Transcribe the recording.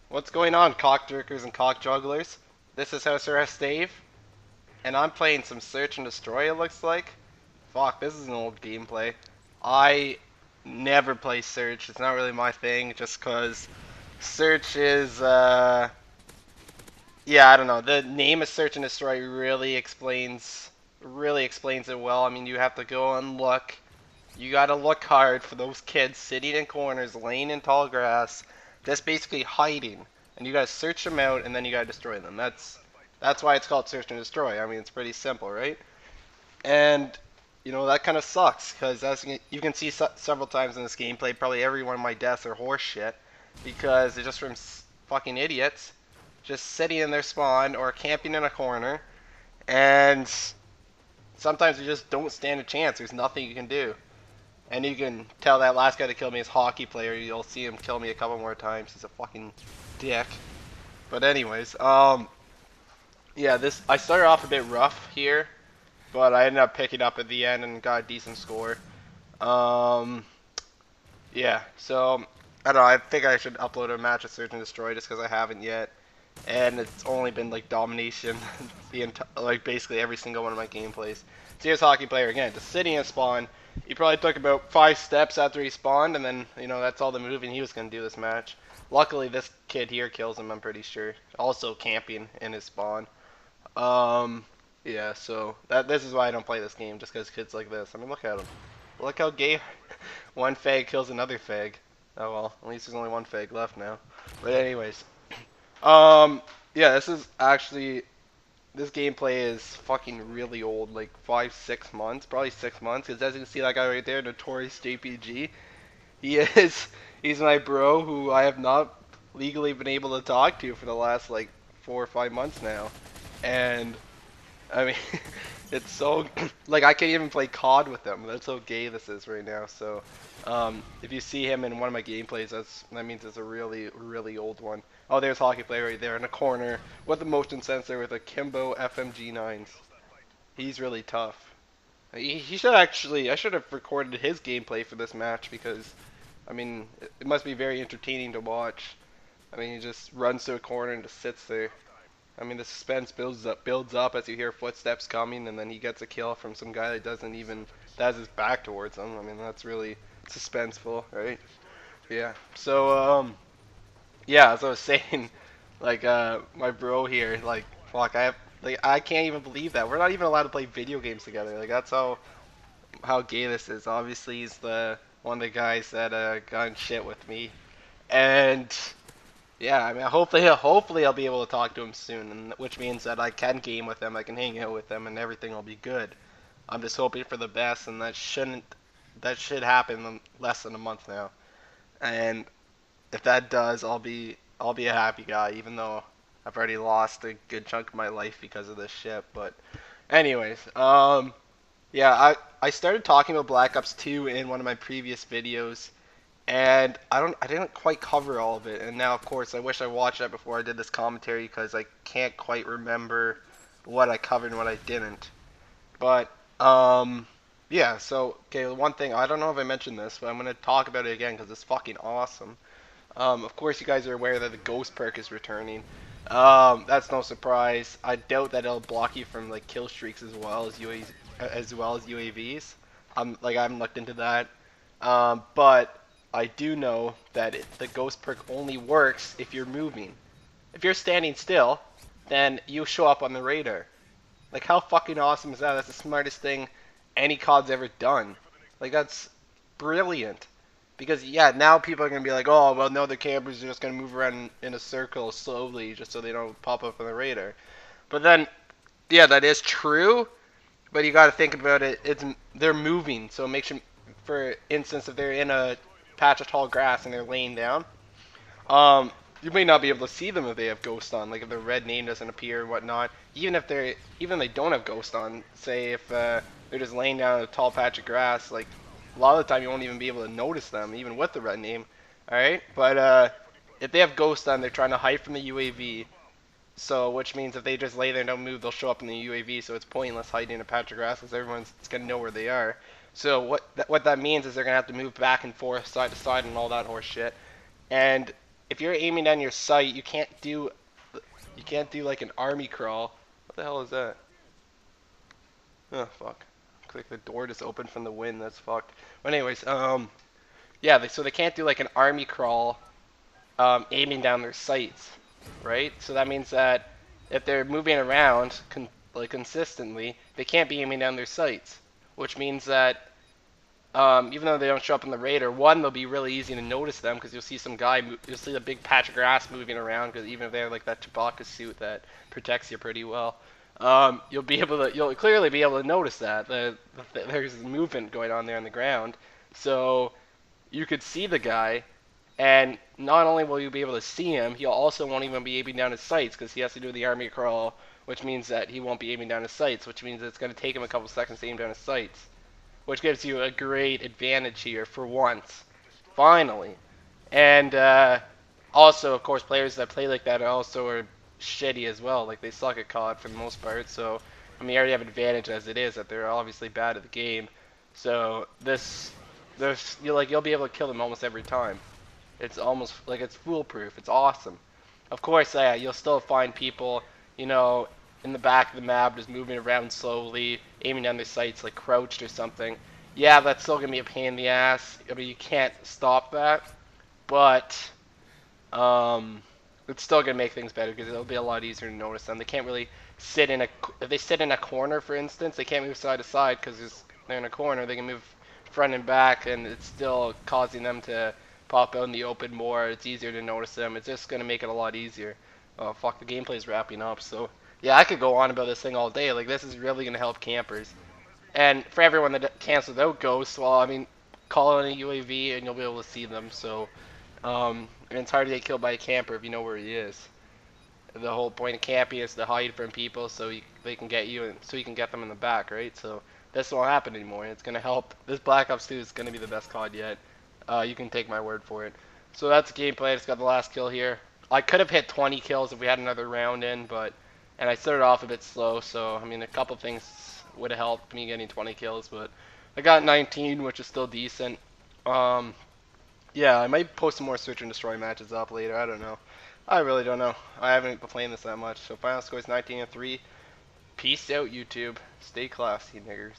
What's going on, cock jerkers and cock jugglers? This is House Arrest Dave, and I'm playing some Search and Destroy, it looks like. Fuck, this is an old gameplay. I never play Search, it's not really my thing, just cause Search is, yeah, I don't know. The name of Search and Destroy really explains it well. I mean, you have to go and look. You gotta look hard for those kids sitting in corners, laying in tall grass, just basically hiding. And you gotta search them out, and then you gotta destroy them. That's why it's called Search and Destroy. I mean, it's pretty simple, right? And that kind of sucks because as you can see several times in this gameplay, probably every one of my deaths are horse shit because they're just from fucking idiots just sitting in their spawn or camping in a corner, and sometimes you just don't stand a chance. There's nothing you can do. And you can tell that last guy that killed me is hockey player. You'll see him kill me a couple more times. He's a fucking dick. But anyways, yeah, this I started off a bit rough here, but I ended up picking up at the end and got a decent score. Um, yeah, so I don't know. I think I should upload a match of Search and Destroy just because I haven't yet, and it's only been like domination, like basically every single one of my gameplays. So here's hockey player again, just sitting in spawn. He probably took about 5 steps after he spawned, and then that's all the moving he was gonna do this match. Luckily, this kid here kills him. I'm pretty sure. Also camping in his spawn. Yeah. So this is why I don't play this game, just because kids like this. I mean, look at him. Look how gay. One fag kills another fag. Oh well. At least there's only one fag left now. But anyways. Yeah. This gameplay is fucking really old, like 5, 6 months, probably 6 months. Because as you can see, that guy right there, Notorious JPG, he's my bro who I have not legally been able to talk to for the last like 4 or 5 months now, and I mean, it's so like I can't even play COD with him. That's how gay this is right now. So, if you see him in one of my gameplays, that means it's a really, really old one. Oh, there's hockey player right there in the corner with a motion sensor with a Kimbo FMG9s. He's really tough. He should actually. I should have recorded his gameplay for this match because, I mean, it must be very entertaining to watch. I mean, he just runs to a corner and just sits there. I mean, the suspense builds up as you hear footsteps coming, and then he gets a kill from some guy that has his back towards him. I mean, that's really suspenseful, right? Yeah. So, yeah, as I was saying, like, my bro here, like, fuck, I can't even believe that we're not even allowed to play video games together. Like, that's how gay this is. Obviously, he's the one of the guys that got in shit with me, and yeah, I mean, hopefully I'll be able to talk to him soon, and which means that I can game with him, I can hang out with him, and everything will be good. I'm just hoping for the best, and that should happen in less than a month now. And if that does, I'll be a happy guy, even though I've already lost a good chunk of my life because of this shit. But anyways, yeah, I started talking about Black Ops 2 in one of my previous videos, and I didn't quite cover all of it. And now, of course, I wish I watched that before I did this commentary because I can't quite remember what I covered and what I didn't. But yeah. So okay, one thing I don't know if I mentioned this, but I'm gonna talk about it again because it's fucking awesome. Of course, you guys are aware that the Ghost perk is returning. That's no surprise. I doubt that it'll block you from like kill streaks as well as UAVs. I haven't looked into that. But I do know that the Ghost perk only works if you're moving. If you're standing still, then you show up on the radar. Like, how fucking awesome is that? That's the smartest thing any COD's ever done. Like, that's brilliant. Because, yeah, now people are going to be like, oh, well, no, the campers are just going to move around in a circle slowly just so they don't pop up on the radar. But then, yeah, that is true. But you got to think about it. They're moving, so it makes you, for instance, if they're in a patch of tall grass and they're laying down, you may not be able to see them if they have ghost on, like if their red name doesn't appear and whatnot. Even if they don't have ghost on, say if they're just laying down in a tall patch of grass, like a lot of the time you won't even be able to notice them, even with the red name. All right, but if they have ghost on, they're trying to hide from the UAV. So, which means if they just lay there and don't move, they'll show up in the UAV. So it's pointless hiding in a patch of grass because everyone's gonna know where they are. So what that means is they're gonna have to move back and forth, side to side, and all that horse shit. And if you're aiming down your sight, you can't do like an army crawl. What the hell is that? Oh fuck. Looks like the door just opened from the wind. That's fucked. But anyways, yeah, so they can't do like an army crawl, aiming down their sights, right? So that means that if they're moving around like consistently, they can't be aiming down their sights, which means that even though they don't show up in the radar, one, they'll be really easy to notice them because you'll see some guy, you'll see a big patch of grass moving around because even if they have like that Chewbacca suit that protects you pretty well, you'll clearly be able to notice that there's movement going on there on the ground, so you could see the guy, and not only will you be able to see him, he also won't even be aiming down his sights because he has to do the army crawl, which means that he won't be aiming down his sights, which means it's going to take him a couple seconds to aim down his sights, which gives you a great advantage here for once, finally. And also, of course, players that play like that also are shitty as well. Like they suck at COD for the most part. So I mean, you already have an advantage as it is that they're obviously bad at the game. So you'll be able to kill them almost every time. It's almost like it's foolproof. It's awesome. Of course, you'll still find people, you know, in the back of the map just moving around slowly, aiming down their sights like crouched or something. Yeah, that's still gonna be a pain in the ass. I mean, you can't stop that, but it's still gonna make things better because it'll be a lot easier to notice them. They can't really if they sit in a corner, for instance, they can't move side to side because they're in a corner. They can move front and back, and it's still causing them to pop out in the open more. It's easier to notice them. It's just gonna make it a lot easier. Oh fuck, the gameplay's wrapping up, so yeah, I could go on about this thing all day. Like this is really gonna help campers, and for everyone that cancels out ghosts, well, I mean, call in a UAV and you'll be able to see them. So, and it's hard to get killed by a camper if you know where he is. The whole point of camping is to hide from people so they can get you and so you can get them in the back, right? So this won't happen anymore. It's gonna help. This Black Ops 2 is gonna be the best COD yet. You can take my word for it. So that's gameplay. I just got the last kill here. I could have hit 20 kills if we had another round in, and I started off a bit slow. So I mean, a couple things would have helped me getting 20 kills, but I got 19, which is still decent. Yeah, I might post some more Search and Destroy matches up later. I don't know. I really don't know. I haven't been playing this that much. So final score is 19-3. Peace out, YouTube. Stay classy, niggers.